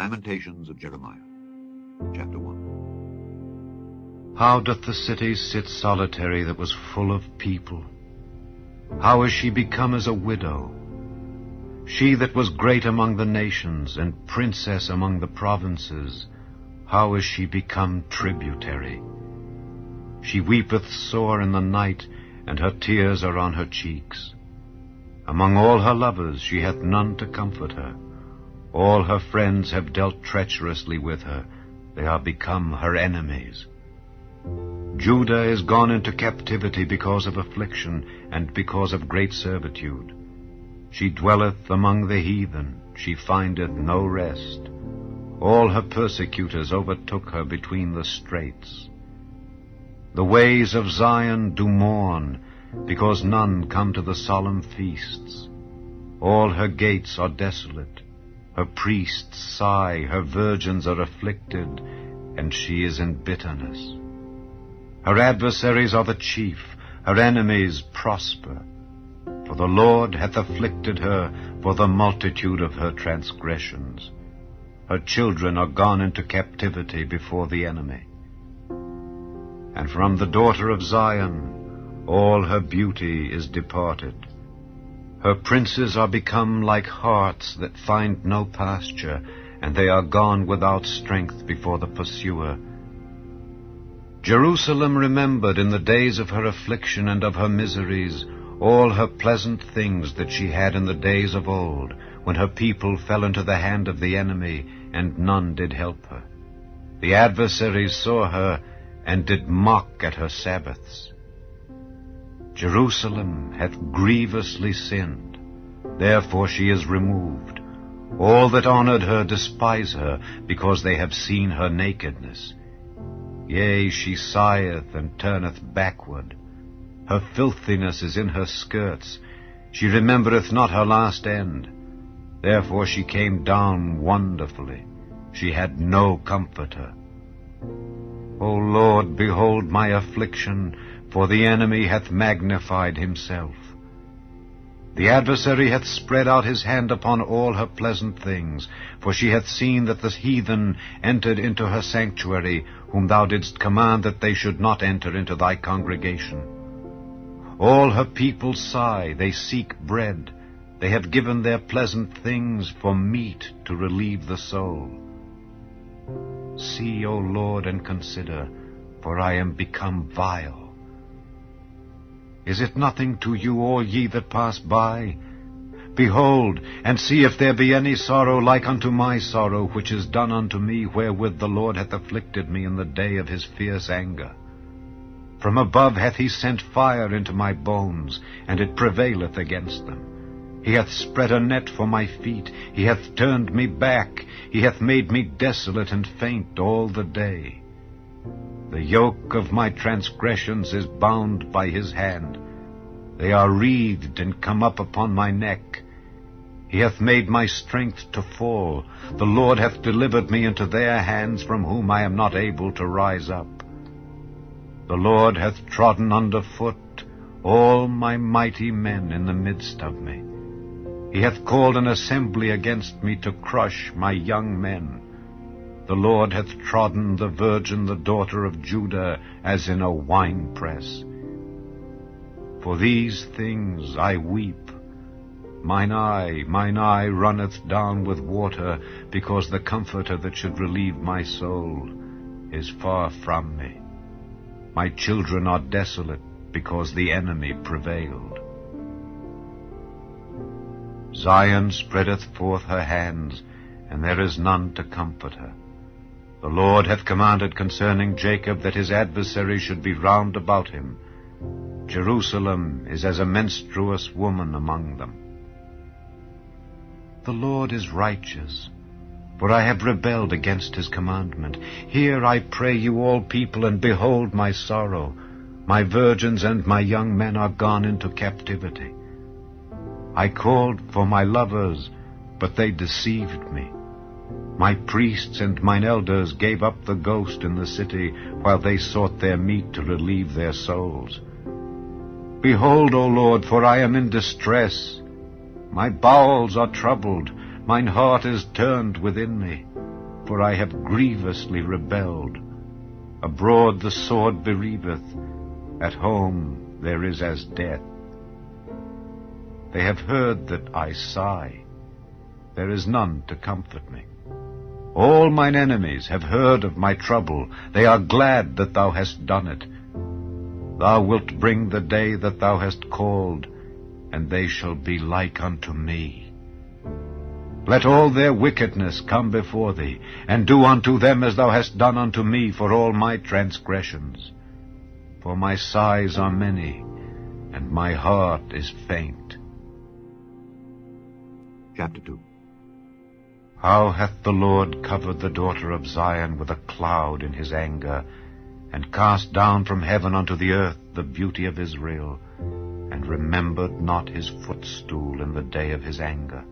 Lamentations of Jeremiah, chapter 1. How doth the city sit solitary that was full of people? How is she become as a widow? She that was great among the nations, and princess among the provinces, how is she become tributary? She weepeth sore in the night, and her tears are on her cheeks. Among all her lovers she hath none to comfort her. All her friends have dealt treacherously with her. They are become her enemies. Judah is gone into captivity because of affliction, and because of great servitude. She dwelleth among the heathen, she findeth no rest. All her persecutors overtook her between the straits. The ways of Zion do mourn, because none come to the solemn feasts. All her gates are desolate. Her priests sigh, her virgins are afflicted, and she is in bitterness. Her adversaries are the chief, her enemies prosper. For the Lord hath afflicted her for the multitude of her transgressions. Her children are gone into captivity before the enemy. And from the daughter of Zion all her beauty is departed. Her princes are become like harts that find no pasture, and they are gone without strength before the pursuer. Jerusalem remembered in the days of her affliction and of her miseries all her pleasant things that she had in the days of old, when her people fell into the hand of the enemy, and none did help her. The adversaries saw her, and did mock at her Sabbaths. Jerusalem hath grievously sinned, therefore she is removed. All that honored her despise her, because they have seen her nakedness. Yea, she sigheth and turneth backward. Her filthiness is in her skirts. She remembereth not her last end. Therefore she came down wonderfully. She had no comforter. O Lord, behold my affliction, for the enemy hath magnified himself. The adversary hath spread out his hand upon all her pleasant things, for she hath seen that the heathen entered into her sanctuary, whom thou didst command that they should not enter into thy congregation. All her people sigh, they seek bread. They have given their pleasant things for meat to relieve the soul. See, O Lord, and consider, for I am become vile. Is it nothing to you, all ye that pass by? Behold, and see if there be any sorrow like unto my sorrow, which is done unto me, wherewith the Lord hath afflicted me in the day of his fierce anger. From above hath he sent fire into my bones, and it prevaileth against them. He hath spread a net for my feet, he hath turned me back, he hath made me desolate and faint all the day. The yoke of my transgressions is bound by his hand. They are wreathed and come up upon my neck. He hath made my strength to fall. The Lord hath delivered me into their hands, from whom I am not able to rise up. The Lord hath trodden under foot all my mighty men in the midst of me. He hath called an assembly against me to crush my young men. The Lord hath trodden the virgin, the daughter of Judah, as in a winepress. For these things I weep. Mine eye runneth down with water, because the Comforter that should relieve my soul is far from me. My children are desolate, because the enemy prevailed. Zion spreadeth forth her hands, and there is none to comfort her. The Lord hath commanded concerning Jacob that his adversary should be round about him. Jerusalem is as a menstruous woman among them. The Lord is righteous, for I have rebelled against his commandment. Hear, I pray you, all people, and behold my sorrow. My virgins and my young men are gone into captivity. I called for my lovers, but they deceived me. My priests and mine elders gave up the ghost in the city, while they sought their meat to relieve their souls. Behold, O Lord, for I am in distress. My bowels are troubled, mine heart is turned within me. for I have grievously rebelled. Abroad the sword bereaveth, at home there is as death. They have heard that I sigh, there is none to comfort me. All mine enemies have heard of my trouble, they are glad that thou hast done it. Thou wilt bring the day that thou hast called, and they shall be like unto me. Let all their wickedness come before thee, and do unto them as thou hast done unto me for all my transgressions. For my sighs are many, and my heart is faint. Chapter 2. How hath the Lord covered the daughter of Zion with a cloud in his anger, and cast down from heaven unto the earth the beauty of Israel, and remembered not his footstool in the day of his anger.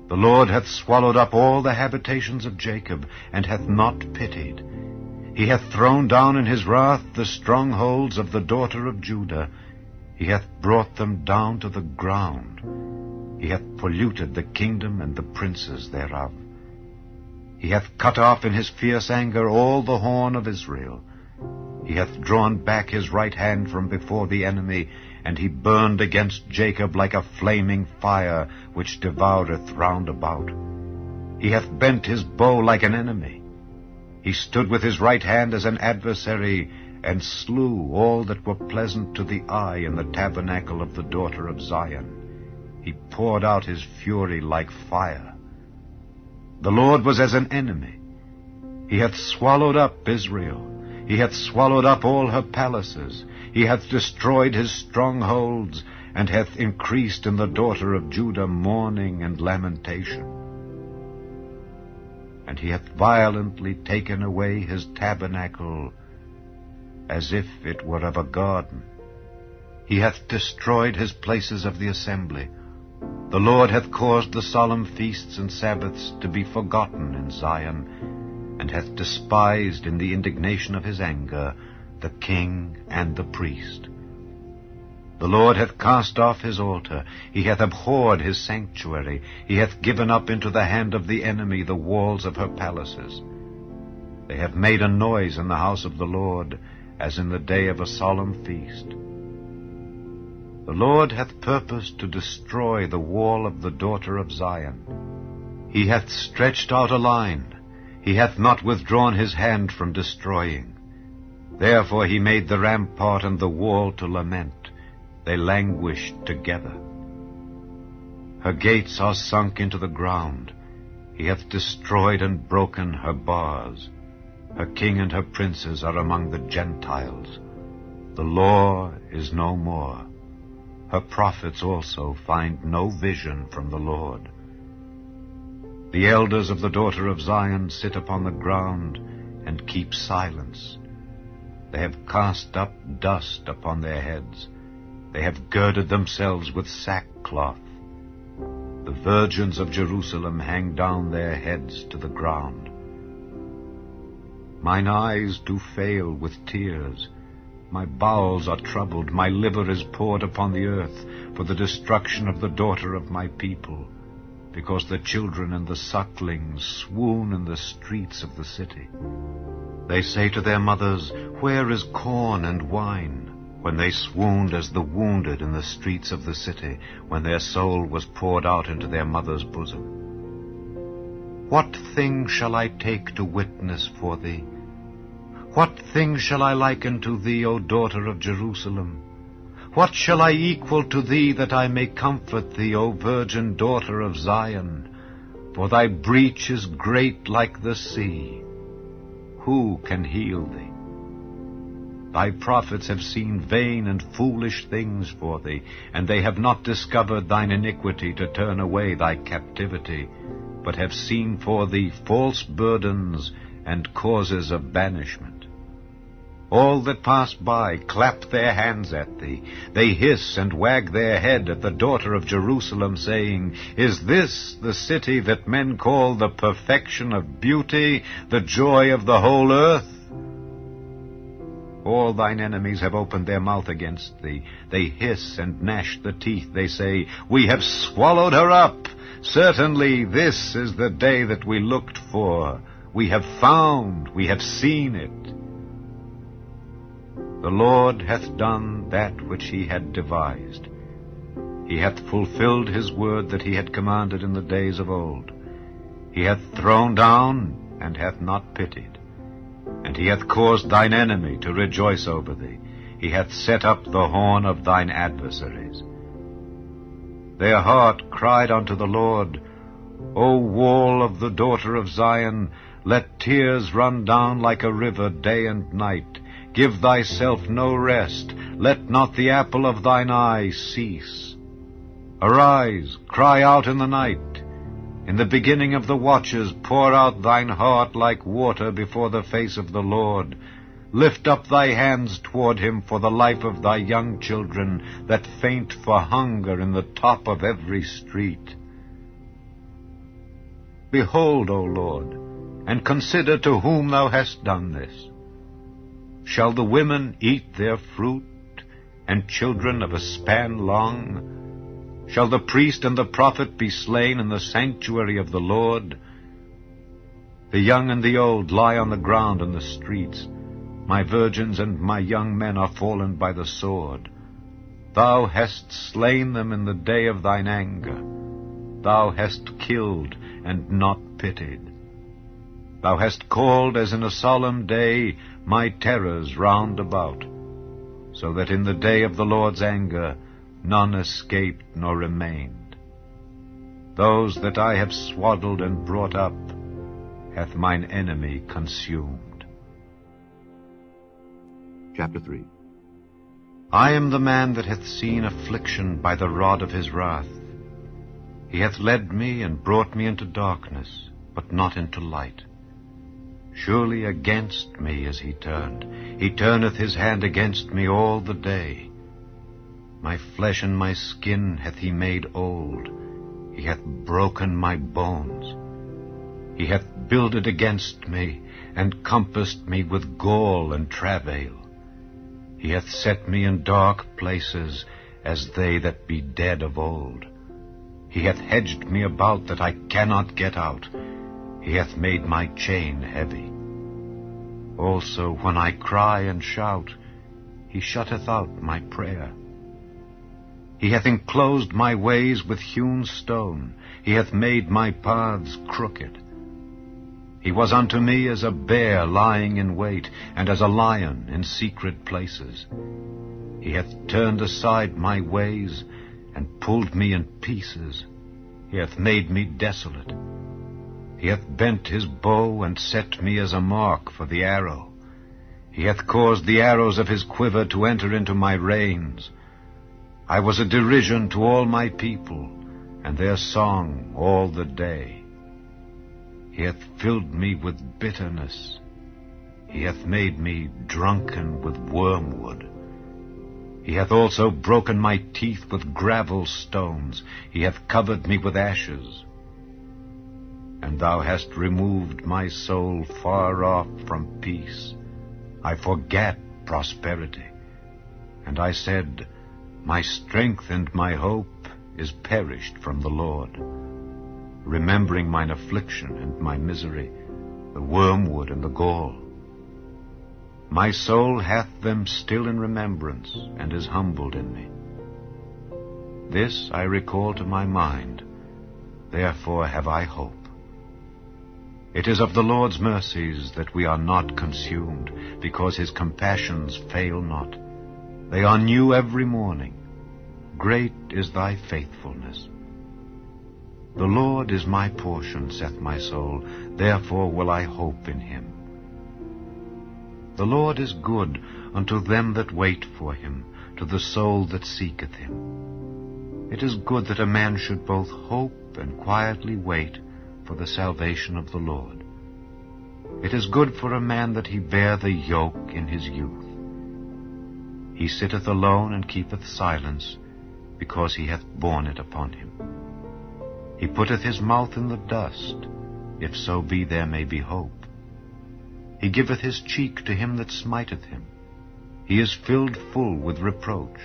The Lord hath swallowed up all the habitations of Jacob, and hath not pitied. He hath thrown down in his wrath the strongholds of the daughter of Judah. He hath brought them down to the ground. He hath polluted the kingdom and the princes thereof. He hath cut off in his fierce anger all the horn of Israel. He hath drawn back his right hand from before the enemy, and he burned against Jacob like a flaming fire, which devoureth round about. He hath bent his bow like an enemy. He stood with his right hand as an adversary, and slew all that were pleasant to the eye in the tabernacle of the daughter of Zion. He poured out his fury like fire. The Lord was as an enemy. He hath swallowed up Israel. He hath swallowed up all her palaces. He hath destroyed his strongholds, and hath increased in the daughter of Judah mourning and lamentation. And he hath violently taken away his tabernacle, as if it were of a garden. He hath destroyed his places of the assembly. The Lord hath caused the solemn feasts and Sabbaths to be forgotten in Zion, and hath despised in the indignation of his anger the king and the priest. The Lord hath cast off his altar. He hath abhorred his sanctuary. He hath given up into the hand of the enemy the walls of her palaces. They have made a noise in the house of the Lord, as in the day of a solemn feast. The Lord hath purposed to destroy the wall of the daughter of Zion. He hath stretched out a line. He hath not withdrawn his hand from destroying. Therefore he made the rampart and the wall to lament. They languished together. Her gates are sunk into the ground. He hath destroyed and broken her bars. Her king and her princes are among the Gentiles. The law is no more. Her prophets also find no vision from the Lord. The elders of the daughter of Zion sit upon the ground and keep silence. They have cast up dust upon their heads. They have girded themselves with sackcloth. The virgins of Jerusalem hang down their heads to the ground. Mine eyes do fail with tears. My bowels are troubled. My liver is poured upon the earth for the destruction of the daughter of my people, because the children and the sucklings swoon in the streets of the city. They say to their mothers, Where is corn and wine? When they swooned as the wounded in the streets of the city, when their soul was poured out into their mother's bosom. What thing shall I take to witness for thee? What thing shall I liken to thee, O daughter of Jerusalem? What shall I equal to thee, that I may comfort thee, O virgin daughter of Zion? For thy breach is great like the sea. Who can heal thee? Thy prophets have seen vain and foolish things for thee, and they have not discovered thine iniquity to turn away thy captivity, but have seen for thee false burdens and causes of banishment. All that pass by clap their hands at thee. They hiss and wag their head at the daughter of Jerusalem, saying, Is this the city that men call the perfection of beauty, the joy of the whole earth? All thine enemies have opened their mouth against thee. They hiss and gnash the teeth. They say, We have swallowed her up. Certainly this is the day that we looked for. We have found, we have seen it. The Lord hath done that which he had devised. He hath fulfilled his word that he had commanded in the days of old. He hath thrown down and hath not pitied. And he hath caused thine enemy to rejoice over thee. He hath set up the horn of thine adversaries. Their heart cried unto the Lord, O wall of the daughter of Zion, let tears run down like a river day and night. Give thyself no rest. Let not the apple of thine eye cease. Arise, cry out in the night. In the beginning of the watches pour out thine heart like water before the face of the Lord. Lift up thy hands toward him for the life of thy young children that faint for hunger in the top of every street. Behold, O Lord, and consider to whom thou hast done this. Shall the women eat their fruit, and children of a span long? Shall the priest and the prophet be slain in the sanctuary of the Lord? The young and the old lie on the ground in the streets. My virgins and my young men are fallen by the sword. Thou hast slain them in the day of thine anger. Thou hast killed and not pitied. Thou hast called as in a solemn day my terrors round about, so that in the day of the Lord's anger none escaped nor remained. Those that I have swaddled and brought up hath mine enemy consumed. Chapter 3. I am the man that hath seen affliction by the rod of his wrath. He hath led me and brought me into darkness, but not into light. Surely against me is he turned. He turneth his hand against me all the day. My flesh and my skin hath he made old. He hath broken my bones. He hath builded against me, and compassed me with gall and travail. He hath set me in dark places, as they that be dead of old. He hath hedged me about that I cannot get out. He hath made my chain heavy. Also, when I cry and shout, he shutteth out my prayer. He hath enclosed my ways with hewn stone. He hath made my paths crooked. He was unto me as a bear lying in wait, and as a lion in secret places. He hath turned aside my ways, and pulled me in pieces. He hath made me desolate. He hath bent his bow, and set me as a mark for the arrow. He hath caused the arrows of his quiver to enter into my reins. I was a derision to all my people, and their song all the day. He hath filled me with bitterness. He hath made me drunken with wormwood. He hath also broken my teeth with gravel stones. He hath covered me with ashes. And thou hast removed my soul far off from peace. I forgat prosperity. And I said, My strength and my hope is perished from the Lord. Remembering mine affliction and my misery, the wormwood and the gall. My soul hath them still in remembrance, and is humbled in me. This I recall to my mind, therefore have I hope. It is of the Lord's mercies that we are not consumed, because his compassions fail not. They are new every morning. Great is thy faithfulness. The Lord is my portion, saith my soul, therefore will I hope in him. The Lord is good unto them that wait for him, to the soul that seeketh him. It is good that a man should both hope and quietly wait for the salvation of the Lord. It is good for a man that he bear the yoke in his youth. He sitteth alone and keepeth silence, because he hath borne it upon him. He putteth his mouth in the dust, if so be there may be hope. He giveth his cheek to him that smiteth him. he is filled full with reproach.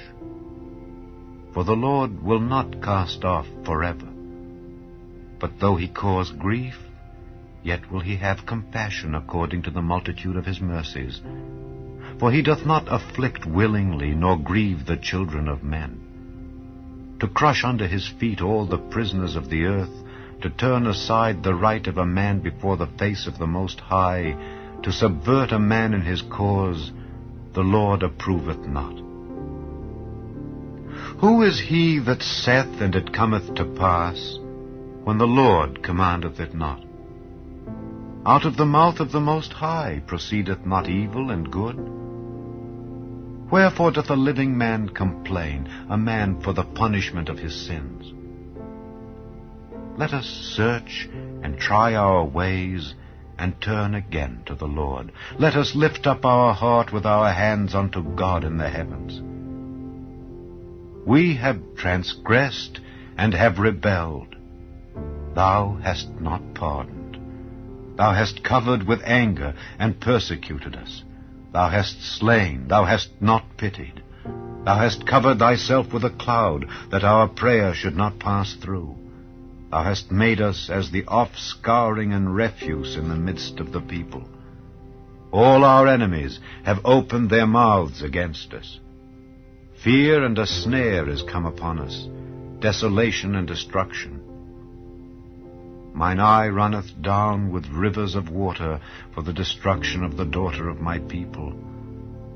For the Lord will not cast off forever. But though he cause grief, yet will he have compassion according to the multitude of his mercies. For he doth not afflict willingly, nor grieve the children of men. To crush under his feet all the prisoners of the earth, to turn aside the right of a man before the face of the Most High, to subvert a man in his cause, the Lord approveth not. Who is he that saith, and it cometh to pass, when the Lord commandeth it not? Out of the mouth of the Most High proceedeth not evil and good? Wherefore doth a living man complain, a man for the punishment of his sins? Let us search and try our ways, and turn again to the Lord. Let us lift up our heart with our hands unto God in the heavens. We have transgressed and have rebelled. Thou hast not pardoned. Thou hast covered with anger and persecuted us. Thou hast slain, thou hast not pitied. Thou hast covered thyself with a cloud, that our prayer should not pass through. Thou hast made us as the offscouring and refuse in the midst of the people. All our enemies have opened their mouths against us. Fear and a snare is come upon us, desolation and destruction. Mine eye runneth down with rivers of water for the destruction of the daughter of my people.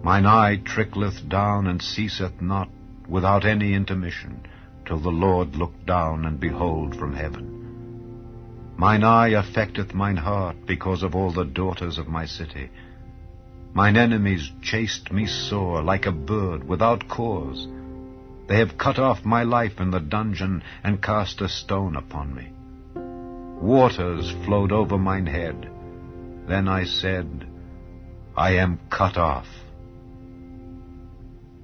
Mine eye trickleth down and ceaseth not without any intermission, till the Lord look down and behold from heaven. Mine eye affecteth mine heart because of all the daughters of my city. Mine enemies chased me sore like a bird without cause. They have cut off my life in the dungeon and cast a stone upon me. Waters flowed over mine head. Then I said, I am cut off.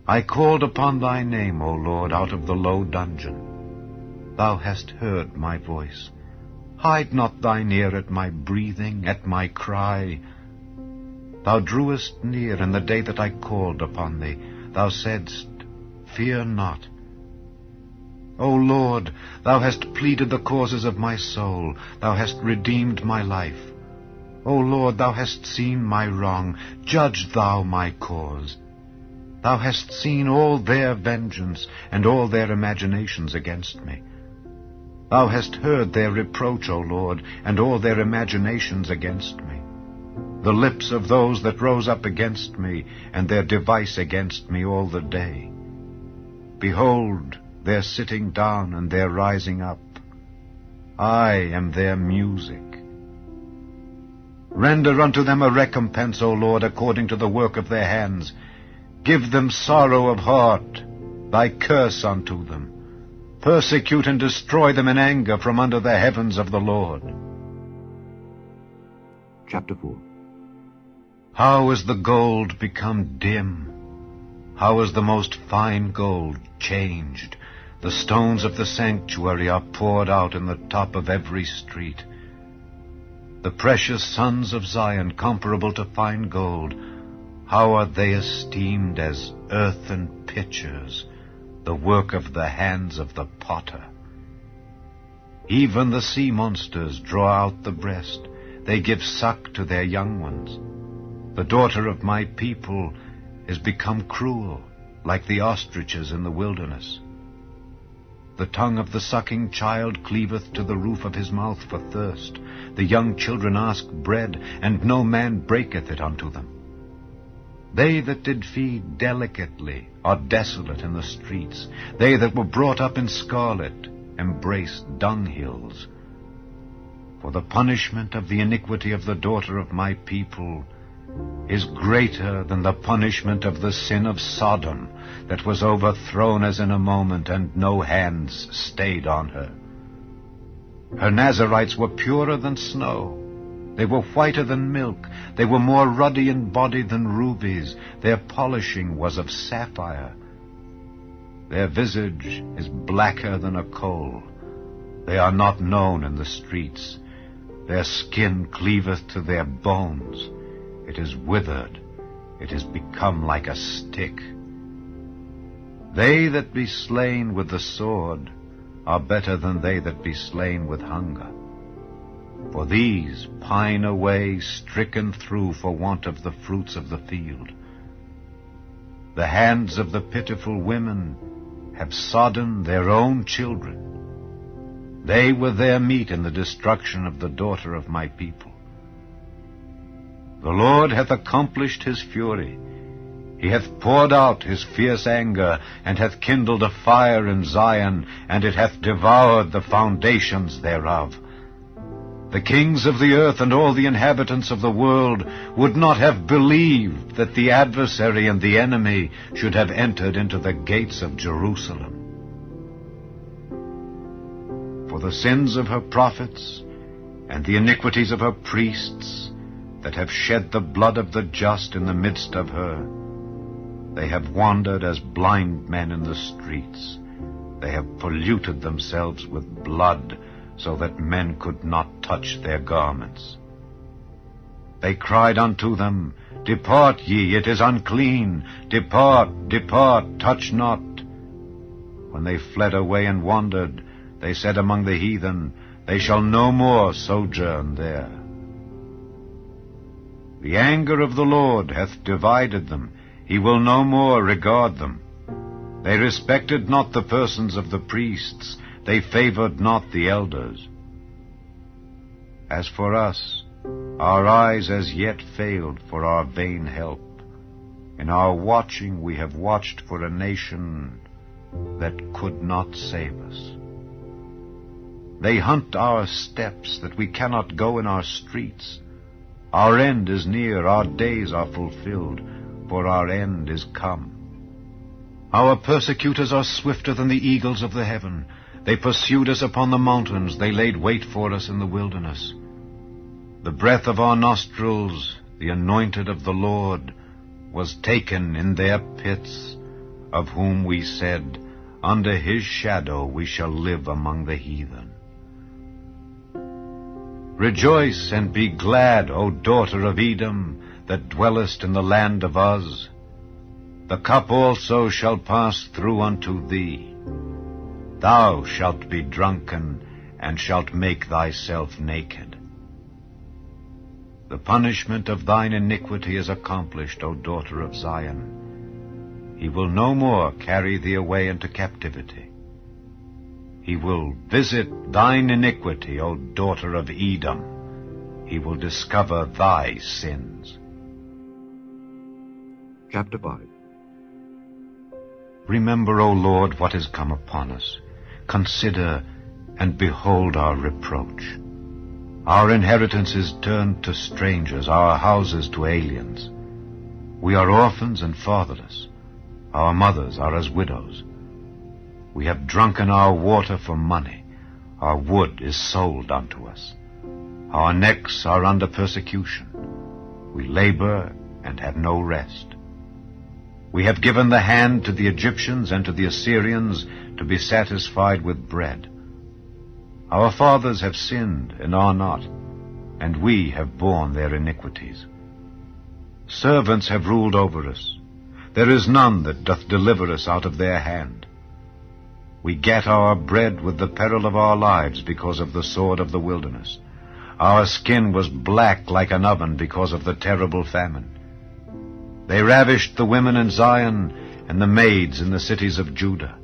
I called upon thy name, O Lord, out of the low dungeon. Thou hast heard my voice. Hide not thine ear at my breathing, at my cry. Thou drewest near in the day that I called upon thee. Thou saidst, Fear not. O Lord, thou hast pleaded the causes of my soul. Thou hast redeemed my life. O Lord, thou hast seen my wrong. Judge thou my cause. Thou hast seen all their vengeance and all their imaginations against me. Thou hast heard their reproach, O Lord, and all their imaginations against me. The lips of those that rose up against me, and their device against me all the day. Behold, their sitting down and their rising up. I am their music. Render unto them a recompense, O Lord, according to the work of their hands. Give them sorrow of heart, thy curse unto them. Persecute and destroy them in anger from under the heavens of the Lord. Chapter 4. How is the gold become dim? How is the most fine gold changed? The stones of the sanctuary are poured out in the top of every street. The precious sons of Zion, comparable to fine gold, how are they esteemed as earthen pitchers, the work of the hands of the potter. Even the sea monsters draw out the breast. They give suck to their young ones. The daughter of my people is become cruel, like the ostriches in the wilderness. The tongue of the sucking child cleaveth to the roof of his mouth for thirst. The young children ask bread, and no man breaketh it unto them. They that did feed delicately are desolate in the streets. They that were brought up in scarlet embrace dunghills. For the punishment of the iniquity of the daughter of my people is greater than the punishment of the sin of Sodom, that was overthrown as in a moment, and no hands stayed on her. Her Nazarites were purer than snow. They were whiter than milk. They were more ruddy in body than rubies. Their polishing was of sapphire. Their visage is blacker than a coal. They are not known in the streets. Their skin cleaveth to their bones. It is withered, it is become like a stick. They that be slain with the sword are better than they that be slain with hunger. For these pine away, stricken through for want of the fruits of the field. The hands of the pitiful women have sodden their own children. They were their meat in the destruction of the daughter of my people. The Lord hath accomplished his fury. He hath poured out his fierce anger, and hath kindled a fire in Zion, and it hath devoured the foundations thereof. The kings of the earth and all the inhabitants of the world would not have believed that the adversary and the enemy should have entered into the gates of Jerusalem. For the sins of her prophets and the iniquities of her priests that have shed the blood of the just in the midst of her, they have wandered as blind men in the streets. They have polluted themselves with blood, so that men could not touch their garments. They cried unto them, Depart ye, it is unclean. Depart, depart, touch not. When they fled away and wandered, they said among the heathen, They shall no more sojourn there. The anger of the Lord hath divided them. He will no more regard them. They respected not the persons of the priests. They favored not the elders. As for us, our eyes as yet failed for our vain help. In our watching we have watched for a nation that could not save us. They hunt our steps, that we cannot go in our streets. Our end is near, our days are fulfilled, for our end is come. Our persecutors are swifter than the eagles of the heaven. They pursued us upon the mountains. They laid wait for us in the wilderness. The breath of our nostrils, the anointed of the Lord, was taken in their pits, of whom we said, Under his shadow we shall live among the heathen. Rejoice and be glad, O daughter of Edom, that dwellest in the land of Uz. The cup also shall pass through unto thee. Thou shalt be drunken, and shalt make thyself naked. The punishment of thine iniquity is accomplished, O daughter of Zion. He will no more carry thee away into captivity. He will visit thine iniquity, O daughter of Edom. He will discover thy sins. Chapter 5. Remember, O Lord, what is come upon us. Consider and behold our reproach. Our inheritance is turned to strangers, our houses to aliens. We are orphans and fatherless. Our mothers are as widows. We have drunken our water for money. Our wood is sold unto us. Our necks are under persecution. We labor and have no rest. We have given the hand to the Egyptians and to the Assyrians to be satisfied with bread. Our fathers have sinned and are not, and we have borne their iniquities. Servants have ruled over us. There is none that doth deliver us out of their hand. We get our bread with the peril of our lives because of the sword of the wilderness. Our skin was black like an oven because of the terrible famine. They ravished the women in Zion and the maids in the cities of Judah.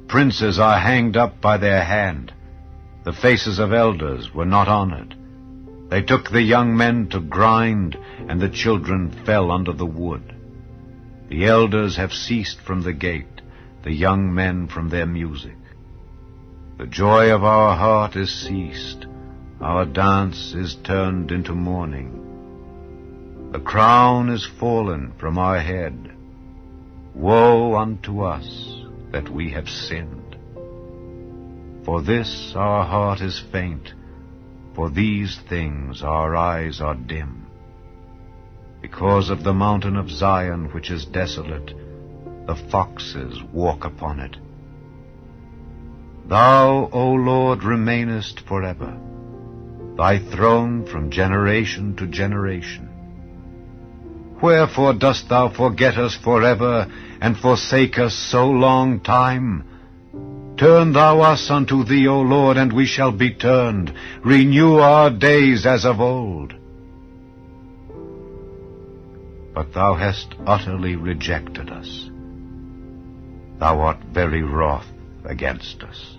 Princes are hanged up by their hand. The faces of elders were not honored. They took the young men to grind, and the children fell under the wood. The elders have ceased from the gate, the young men from their music. The joy of our heart is ceased. Our dance is turned into mourning. The crown is fallen from our head. Woe unto us that we have sinned. For this our heart is faint. For these things our eyes are dim. Because of the mountain of Zion which is desolate, the foxes walk upon it. Thou, O Lord, remainest forever, thy throne from generation to generation. Wherefore dost thou forget us forever, and forsake us so long time? Turn thou us unto thee, O Lord, and we shall be turned. Renew our days as of old. But thou hast utterly rejected us. Thou art very wroth against us.